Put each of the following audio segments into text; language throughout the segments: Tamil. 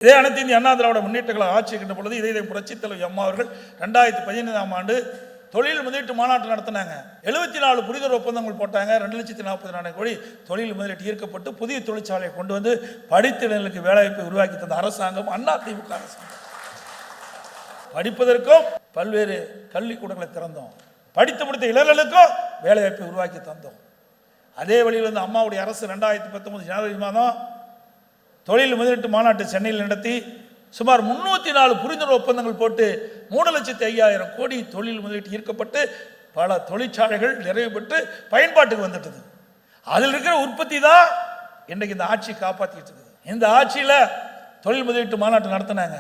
இதே அனைத்து இந்திய அண்ணா திராவிட முன்னேற்ற கழக ஆட்சி இருக்கின்ற பொழுது இதே புரட்சித் தலைவர் அம்மா அவர்கள் 2015ஆம் ஆண்டு தொழில் முதலீட்டு மாநாட்டு நடத்தினாங்க. 74 புரிதல் ஒப்பந்தங்கள் போட்டாங்க. 2,40,000 கோடி தொழில் முதலீட்டு ஈர்க்கப்பட்டு புதிய தொழிற்சாலையை கொண்டு வந்து படித்தினர்களுக்கு வேலைவாய்ப்பை உருவாக்கி தந்த அரசாங்கம் அதிமுக அரசாங்கம். படிப்பதற்கும் பல்வேறு கல்விக்கூடங்களை திறந்தோம், படித்து முடித்த இளைஞர்களுக்கும் வேலைவாய்ப்பை உருவாக்கி தந்தோம். அதே வழியில் வந்து அம்மாவுடைய அரசு 2019 ஜனவரி மாதம் தொழில் முதலீட்டு மாநாட்டு சென்னையில் நடத்தி சுமார் 304 புரிந்துணர்வு ஒப்பந்தங்கள் போட்டு 3,05,000 கோடி தொழில் முதலீட்டு ஈர்க்கப்பட்டு பல தொழிற்சாலைகள் நிறைவு பெற்று பயன்பாட்டுக்கு வந்துட்டது. அதில் இருக்கிற உற்பத்தி தான் இன்றைக்கு இந்த ஆட்சி காப்பாற்றிட்டு இருக்குது. இந்த ஆட்சியில் தொழில் முதலீட்டு மாநாட்டு நடத்தினாங்க,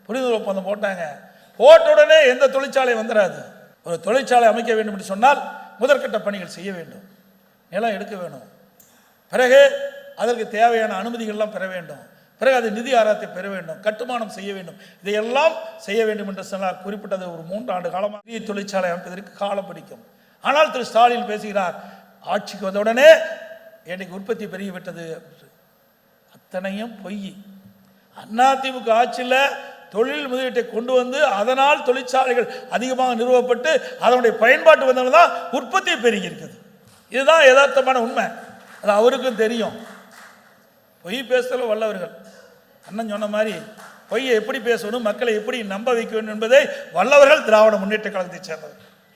புரிந்துணர்வு ஒப்பந்தம் போட்டாங்க. போட்ட உடனே எந்த தொழிற்சாலை வந்துடாது. ஒரு தொழிற்சாலை அமைக்க வேண்டும் என்று சொன்னால் முதற்கட்ட பணிகள் செய்ய வேண்டும், நிலம் எடுக்க வேணும், பிறகு அதற்கு தேவையான அனுமதிகள்லாம் பெற வேண்டும், பிறகு அது நிதி ஆராய்ச்சி பெற வேண்டும், கட்டுமானம் செய்ய வேண்டும். இதையெல்லாம் செய்ய வேண்டும் என்று சொன்னால் குறிப்பிட்டது ஒரு 3 ஆண்டு காலமாக புதிய தொழிற்சாலை அமைப்பதற்கு காலம் பிடிக்கும். ஆனால் திரு ஸ்டாலின் பேசுகிறார், ஆட்சிக்கு வந்தவுடனே இன்னைக்கு உற்பத்தி பெருகிவிட்டது. அத்தனையும் பொய். அதிமுக ஆட்சியில் தொழில் முதலீட்டை கொண்டு வந்து அதனால் தொழிற்சாலைகள் அதிகமாக நிறுவப்பட்டு அதனுடைய பயன்பாட்டு வந்தவங்க தான் உற்பத்தி பெருகி இருக்குது. இதுதான் யதார்த்தமான உண்மை. அது அவருக்கும் தெரியும். பொய் பேசல வல்லவர்கள். அண்ணன் சொன்ன மாதிரி பொய்யை எப்படி பேசணும், மக்களை எப்படி நம்ப வைக்க வேண்டும் என்பதை வல்லவர்கள் திராவிட முன்னேற்ற கழகத்தை சேர்ந்தவர்கள்.